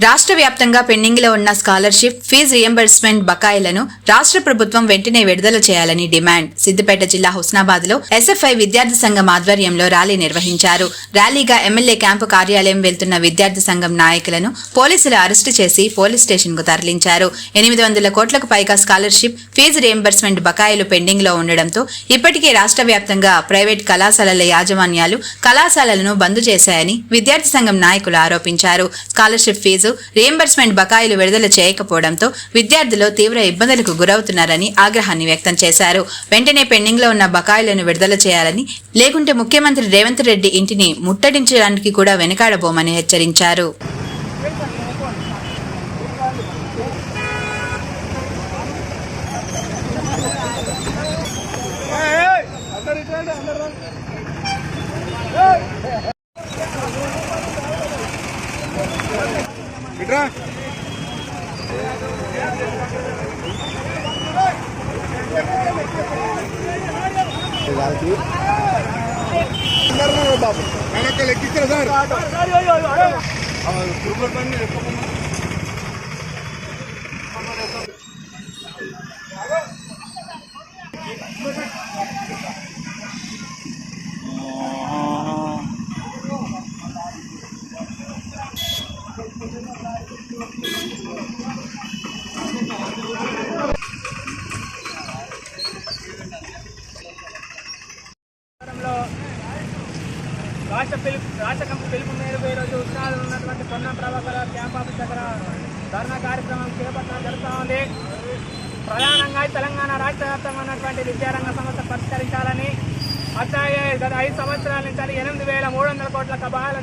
రాష్ట్ర వ్యాప్తంగా పెండింగ్లో ఉన్న స్కాలర్షిప్ ఫీజు రియంబర్స్మెంట్ బకాయిలను రాష్ట్ర ప్రభుత్వం వెంటనే విడుదల చేయాలని డిమాండ్. సిద్దిపేట జిల్లా హుస్నాబాద్లో ఎస్ఎఫ్ఐ విద్యార్థి సంఘం ఆధ్వర్యంలో ర్యాలీ నిర్వహించారు. ర్యాలీగా ఎమ్మెల్యే క్యాంపు కార్యాలయం వెళ్తున్న విద్యార్థి సంఘం నాయకులను పోలీసులు అరెస్టు చేసి పోలీస్ స్టేషన్కు తరలించారు. 800 కోట్లకు పైగా స్కాలర్షిప్ ఫీజు రియంబర్స్మెంట్ బకాయిలు పెండింగ్లో ఉండడంతో ఇప్పటికే రాష్ట్ర వ్యాప్తంగా ప్రైవేట్ కళాశాలల యాజమాన్యాలు కళాశాలలను బంద్ చేశాయని విద్యార్థి సంఘం నాయకులు ఆరోపించారు. స్కాలర్షిప్ ఫీజు రియంబర్స్మెంట్ బకాయిలు విడుదల చేయకపోవడంతో విద్యార్థులు తీవ్ర ఇబ్బందులకు గురవుతున్నారని ఆగ్రహాన్ని వ్యక్తం చేశారు. వెంటనే పెండింగ్ లో ఉన్న బకాయిలను విడుదల చేయాలని, లేకుంటే ముఖ్యమంత్రి రేవంత్ రెడ్డి ఇంటిని ముట్టడించడానికి కూడా వెనకాడబోమని హెచ్చరించారు. బాబు ఎక్కించారు సార్ రాష్ట్ర కమిటీ పిలుపు మేరకు ఈరోజు ఉత్తరాలు ఉన్నటువంటి పొన్నం ప్రభాకర్ క్యాంప్ ఆఫీస్ దగ్గర ధర్నా కార్యక్రమం చేపట్టడం జరుగుతూ ఉంది. ప్రధానంగా తెలంగాణ రాష్ట్ర వ్యాప్తంగా ఉన్నటువంటి విద్యారంగ సమస్య పరిష్కరించాలని, అట్లాగే గత 5 సంవత్సరాల నుంచి 8,300 కోట్ల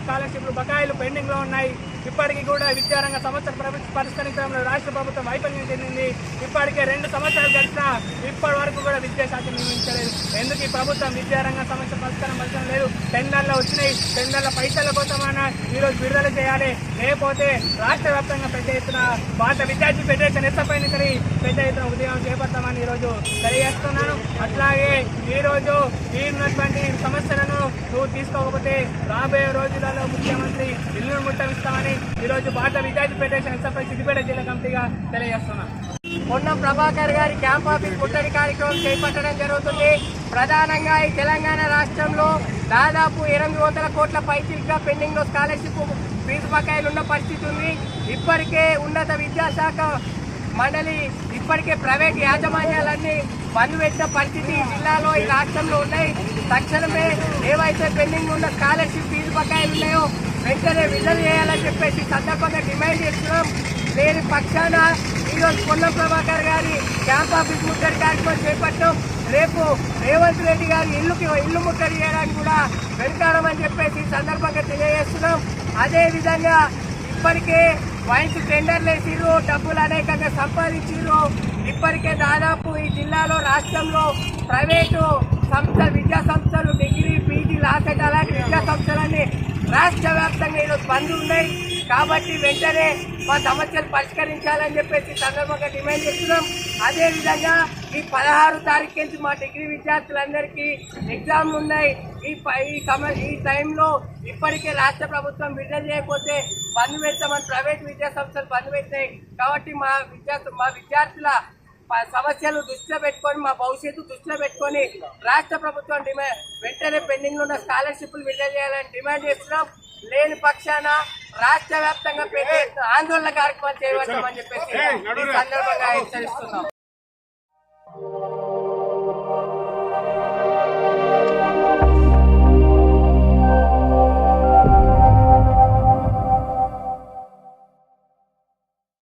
స్కాలర్షిప్లు బకాయిలు పెండింగ్లో ఉన్నాయి. ఇప్పటికీ కూడా విద్యారంగ సమస్యలు పరిష్కరించడంలో రాష్ట్ర ప్రభుత్వం వైఫల్యం చెందింది. ఇప్పటికే 2 సంవత్సరాలు గడిచినా ఇప్పటి వరకు కూడా విద్యాశాఖ నియమించలేదు. ఎందుకు ఈ ప్రభుత్వం విద్యారంగ సమస్య పరిష్కరించడం లేదు? టెండర్లు వచ్చినాయి, టెండర్ల పైసల కోసమైనా ఈరోజు విడుదల చేయాలి. లేకపోతే రాష్ట్ర వ్యాప్తంగా పెద్ద ఎత్తున భారత విద్యార్థి ఫెడరేషన్ ఎస్ఎఫ్ఐ నుంచి పెద్ద ఎత్తున ఉద్యమం చేపడతామని ఈరోజు తెలియజేస్తున్నాను. అట్లాగే ఈరోజు ఈ ఉన్నటువంటి సమస్యలను నువ్వు తీసుకోకపోతే రాబోయే రోజులలో ముఖ్యమంత్రి ఇల్లు ముట్టమిస్తామని ఈరోజు భారత విద్యార్థి ఫెడరేషన్ ఎస్ఎఫ్ఐ సిద్దిపేట జిల్లా కమిటీగా తెలియజేస్తున్నాను. పొన్నం ప్రభాకర్ గారి క్యాంప్ ఆఫీస్ ముట్టడి కార్యక్రమం చేపట్టడం జరుగుతుంది. ప్రధానంగా ఈ తెలంగాణ రాష్ట్రంలో దాదాపు 800 కోట్ల పైచిలుగా పెండింగ్ లో స్కాలర్షిప్ ఫీజు బకాయిలు ఉన్న పరిస్థితి ఉంది. ఇప్పటికే ఉన్నత విద్యాశాఖ మండలి ఇప్పటికే ప్రైవేట్ యాజమాన్యాలన్నీ బంద్ పెట్టిన పరిస్థితి జిల్లాలో ఈ రాష్ట్రంలో ఉన్నాయి. తక్షణమే ఏవైతే పెండింగ్ ఉన్న స్కాలర్షిప్ ఫీజు బకాయిలు ఉన్నాయో వెంటనే విడుదల చేయాలని చెప్పేసి సందర్భంగా డిమాండ్ చేస్తున్నాం. లేని పక్షాన ఈరోజు పొన్నం ప్రభాకర్ గారి క్యాంప్ ఆఫీస్ ముట్టడి కార్యక్రమం చేపట్టాం. రేపు రేవంత్ రెడ్డి గారి ఇల్లు ముట్టడి చేయడానికి కూడా వెనుకాడమని చెప్పేసి సందర్భంగా తెలియజేస్తున్నాం. అదేవిధంగా ఇప్పటికే వైన్స్ టెండర్లు వేసిర్రు, డబ్బులు అనేకంగా సంపాదించారు. ఇప్పటికే దాదాపు ఈ జిల్లాలో రాష్ట్రంలో ప్రైవేటు విద్యా సంస్థలు డిగ్రీ, పీజీ, లాసెట్ అలాంటి విద్యా సంస్థలన్నీ రాష్ట్ర వ్యాప్తంగా ఈరోజు బంద్ ఉన్నాయి. కాబట్టి వెంటనే మా సమస్యలు పరిష్కరించాలని చెప్పేసి సందర్భంగా డిమాండ్ చేస్తున్నాం. అదేవిధంగా ఈ 16 తారీఖు నుంచి మా డిగ్రీ విద్యార్థులందరికీ ఎగ్జామ్లు ఉన్నాయి. ఈ టైంలో ఇప్పటికే రాష్ట్ర ప్రభుత్వం విడుదల చేయకపోతే బంద్ పెడతామని ప్రైవేట్ విద్యా సంస్థలు బంద్ పెట్టాయి. కాబట్టి మా విద్యార్థుల సమస్యలు దృష్టిలో పెట్టుకొని, మా భవిష్యత్తు దృష్టిలో పెట్టుకొని రాష్ట్ర ప్రభుత్వం వెంటనే పెండింగ్ ఉన్న స్కాలర్షిప్లు విడుదల చేయాలని డిమాండ్ చేస్తున్నాం. లేని పక్షాన రాష్ట్ర వ్యాప్తంగా ఆందోళన కార్యక్రమాలు చేయవచ్చని చెప్పేసి ఈ సందర్భంగా హెచ్చరిస్తున్నాం.